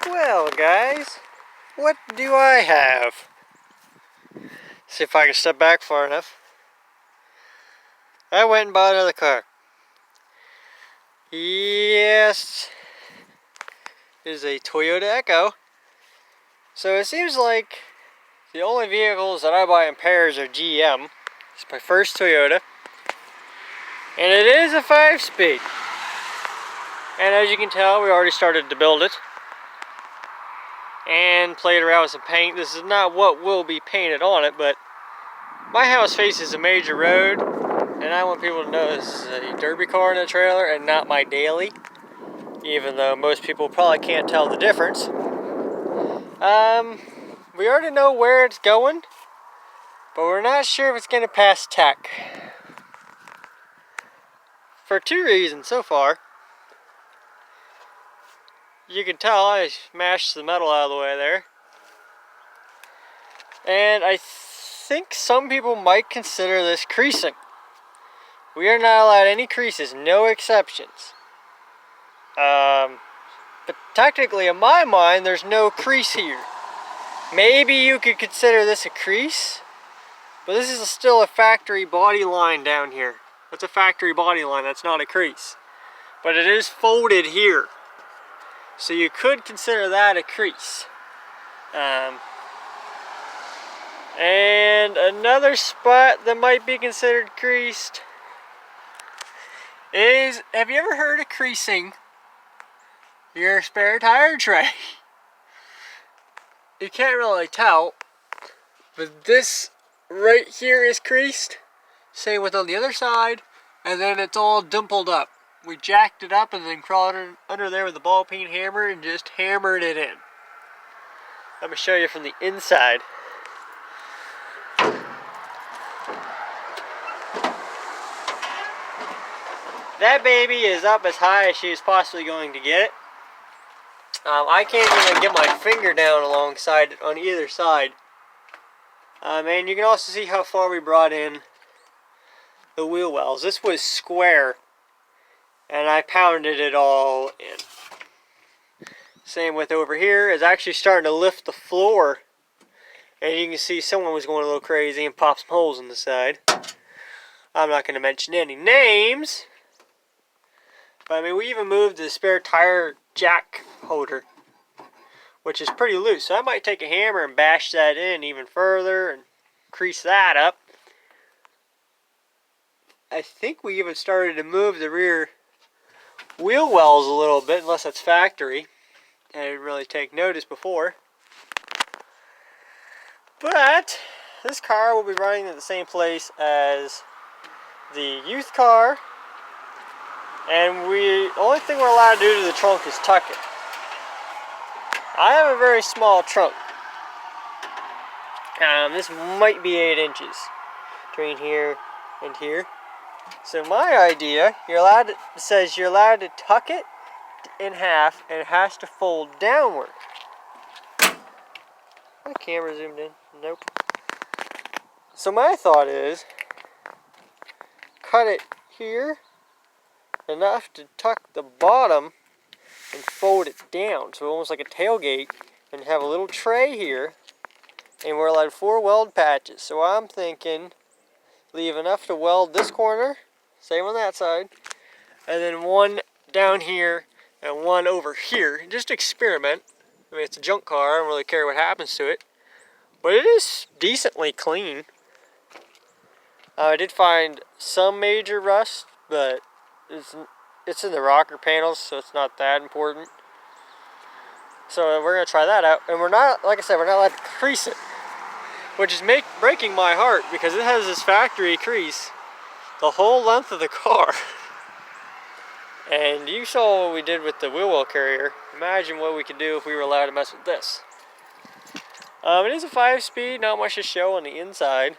Well, guys, what do I have? See if I can step back far enough. I went and bought another car. Yes, it is a Toyota Echo. So it seems like the only vehicles that I buy in pairs are GM. It's my first Toyota. And it is a 5-speed. And as you can tell, we already started to build it. And played around with some paint. This is not what will be painted on it, but my house faces a major road. And I want people to know this is a derby car in a trailer and not my daily. Even though most people probably can't tell the difference. We already know where it's going, but we're not sure if it's going to pass tech. For two reasons so far. You can tell I smashed the metal out of the way there. And I think some people might consider this creasing. We are not allowed any creases, no exceptions. But technically, in my mind, there's no crease here. Maybe you could consider this a crease, but this is still a factory body line down here. That's a factory body line, that's not a crease. But it is folded here. So you could consider that a crease. And another spot that might be considered creased is, have you ever heard of creasing your spare tire tray? You can't really tell, but this right here is creased. Same with on the other side, and then it's all dimpled up. We jacked it up and then crawled under there with a ball peen hammer and just hammered it in. Let me show you from the inside. That baby is up as high as she is possibly going to get it. I can't even get my finger down alongside it on either side. And you can also see how far we brought in the wheel wells. This was square, and I pounded it all in. Same with over here. It's actually starting to lift the floor. And you can see someone was going a little crazy and popped some holes in the side. I'm not going to mention any names. But I mean, we even moved the spare tire jack holder, which is pretty loose. So I might take a hammer and bash that in even further and crease that up. I think we even started to move the rear wheel wells a little bit, unless that's factory. I didn't really take notice before. But this car will be running at the same place as the youth car. And the only thing we're allowed to do to the trunk is tuck it. I have a very small trunk. This might be 8 inches between here and here. So my idea, it says you're allowed to tuck it in half and it has to fold downward. My camera zoomed in. Nope. So my thought is, cut it here enough to tuck the bottom and fold it down, so almost like a tailgate, and have a little tray here, and we're allowed 4 weld patches. So I'm thinking leave enough to weld this corner, same on that side, and then 1 down here and 1 over here. Just experiment. I mean, it's a junk car, I don't really care what happens to it, but it is decently clean. I did find some major rust, but it's in the rocker panels, so it's not that important. So we're going to try that out. And we're not, like I said, we're not allowed to crease it, which is breaking my heart, because it has this factory crease the whole length of the car. And you saw what we did with the wheel well carrier. Imagine what we could do if we were allowed to mess with this. It is a 5-speed, not much to show on the inside.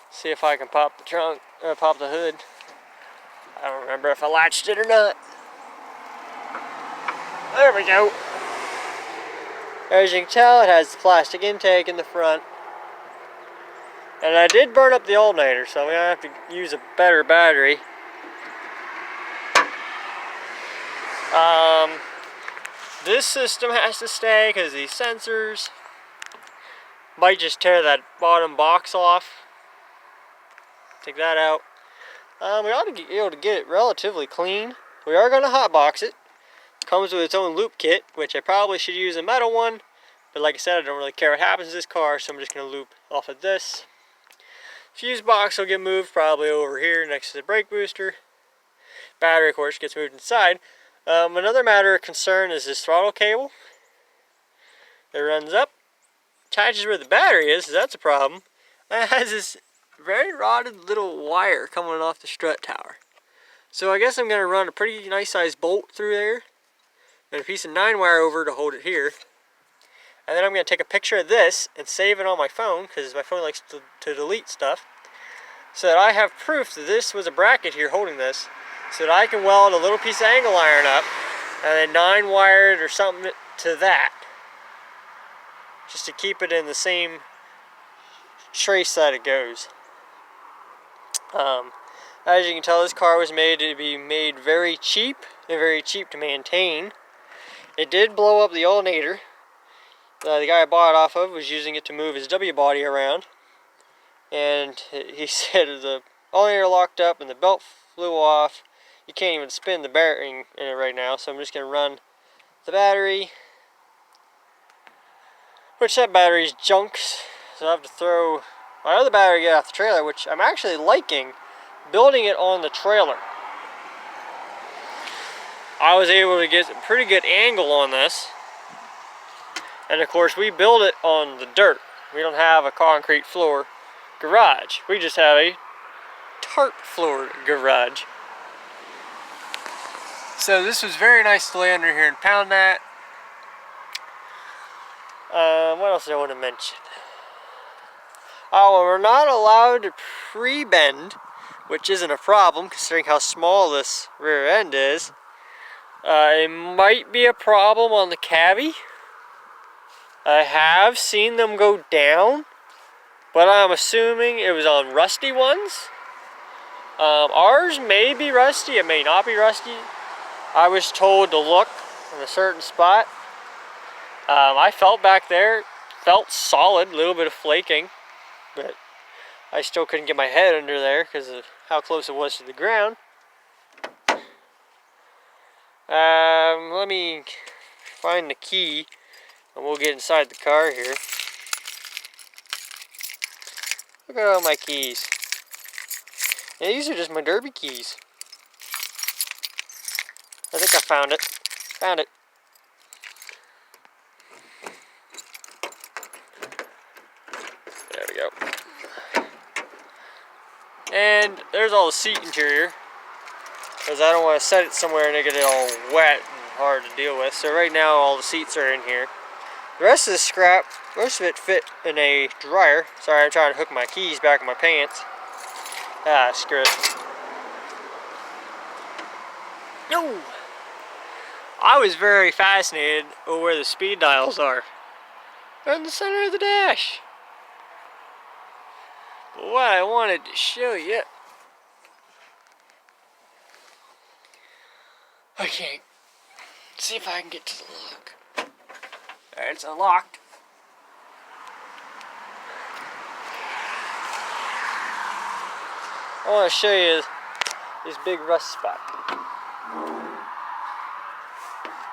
See if I can pop the trunk, pop the hood. I don't remember if I latched it or not. There we go. As you can tell, it has the plastic intake in the front. And I did burn up the alternator, so I'm going to have to use a better battery. This system has to stay because these sensors might just tear that bottom box off. Take that out. We ought to be able to get it relatively clean. We are going to hotbox it. Comes with its own loop kit, which I probably should use a metal one. But like I said, I don't really care what happens to this car, so I'm just going to loop off of this. Fuse box will get moved probably over here next to the brake booster. Battery, of course, gets moved inside. Another matter of concern is this throttle cable. It runs up, attaches where the battery is, so that's a problem. And it has this very rotted little wire coming off the strut tower. So I guess I'm going to run a pretty nice sized bolt through there and a piece of 9-wire over to hold it here. And then I'm going to take a picture of this and save it on my phone, because my phone likes to delete stuff, so that I have proof that this was a bracket here holding this, so that I can weld a little piece of angle iron up and then 9-wire it or something to that, just to keep it in the same trace that it goes. As you can tell, this car was made to be made very cheap and very cheap to maintain. It did blow up the alternator. The guy I bought it off of was using it to move his W body around, and he said the alternator locked up and the belt flew off. You can't even spin the bearing in it right now, so I'm just going to run the battery, which that battery's junk, so I have to throw my other battery off the trailer, which I'm actually liking building it on the trailer. I was able to get a pretty good angle on this. And of course, we build it on the dirt. We don't have a concrete floor garage. We just have a tarp floor garage. So this was very nice to lay under here and pound that. What else did I want to mention? Oh, well, we're not allowed to pre-bend, which isn't a problem considering how small this rear end is. It might be a problem on the cabbie. I have seen them go down, but I'm assuming it was on rusty ones. Ours may be rusty, it may not be rusty. I was told to look in a certain spot. I felt back there, felt solid, a little bit of flaking, but I still couldn't get my head under there because of how close it was to the ground. Let me find the key. And we'll get inside the car here. Look at all my keys. Yeah, these are just my derby keys. I think I found it. Found it. There we go. And there's all the seat interior, because I don't want to set it somewhere and it get it all wet and hard to deal with. So right now all the seats are in here. The rest of the scrap, most of it fit in a dryer. Sorry, I'm trying to hook my keys back in my pants. Ah, screw it. No! I was very fascinated with where the speed dials are. They're in the center of the dash. But what I wanted to show you... Okay, see if I can get to the lock. There, it's unlocked. I want to show you this big rust spot.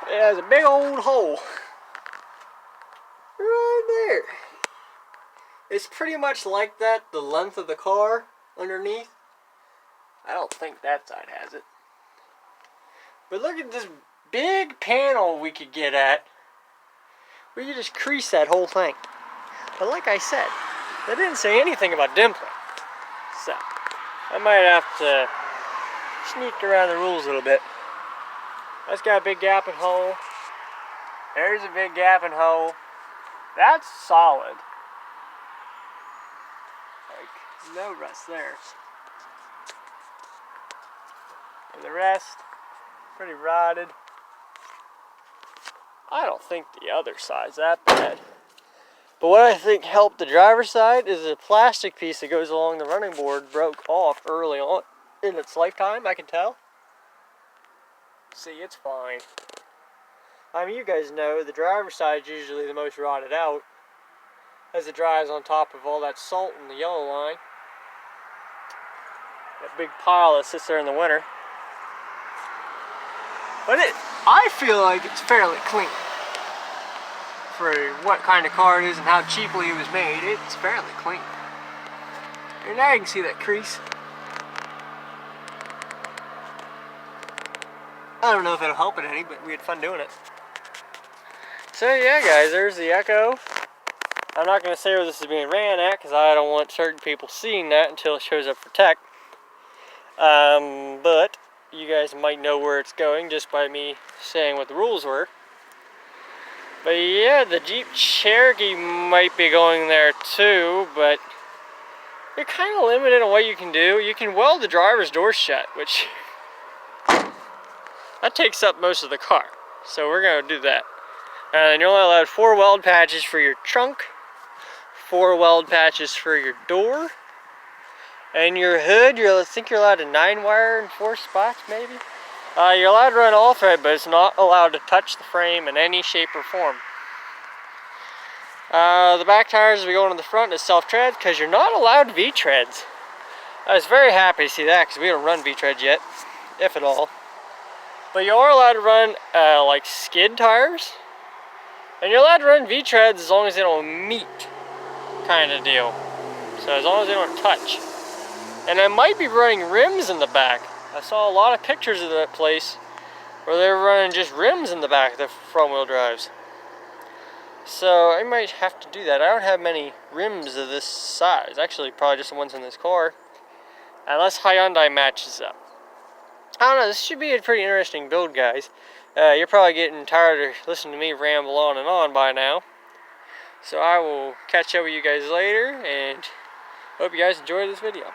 It has a big old hole right there. It's pretty much like that, the length of the car underneath. I don't think that side has it. But look at this big panel we could get at. We could just crease that whole thing. But like I said, they didn't say anything about dimpling. So, I might have to sneak around the rules a little bit. That's got a big gaping hole. There's a big gaping hole. That's solid. Like, no rust there. And the rest, pretty rotted. I don't think the other side's that bad. But what I think helped the driver's side is the plastic piece that goes along the running board broke off early on in its lifetime, I can tell. See, it's fine. I mean, you guys know the driver's side is usually the most rotted out, as it dries on top of all that salt in the yellow line. That big pile that sits there in the winter. But I feel like it's fairly clean. For what kind of car it is and how cheaply it was made, it's fairly clean. And now you can see that crease. I don't know if it'll help it any, but we had fun doing it. So yeah guys, there's the Echo. I'm not going to say where this is being ran at because I don't want certain people seeing that until it shows up for tech. But you guys might know where it's going just by me saying what the rules were. But yeah, the Jeep Cherokee might be going there too, but you're kind of limited on what you can do. You can weld the driver's door shut, which that takes up most of the car. So we're going to do that. And you're only allowed 4 weld patches for your trunk, 4 weld patches for your door, and your hood, I think you're allowed to 9 wire in 4 spots maybe. You're allowed to run all thread, but it's not allowed to touch the frame in any shape or form. The back tires, as we go into the front, is self-treads because you're not allowed V-treads. I was very happy to see that because we don't run V-treads yet, if at all. But you are allowed to run like skid tires, and you're allowed to run V-treads as long as they don't meet, kind of deal. So as long as they don't touch. And I might be running rims in the back. I saw a lot of pictures of that place where they were running just rims in the back of the front wheel drives. So I might have to do that. I don't have many rims of this size. Actually, probably just the ones in this car. Unless Hyundai matches up. I don't know, this should be a pretty interesting build, guys. You're probably getting tired of listening to me ramble on and on by now. So I will catch up with you guys later, and hope you guys enjoyed this video.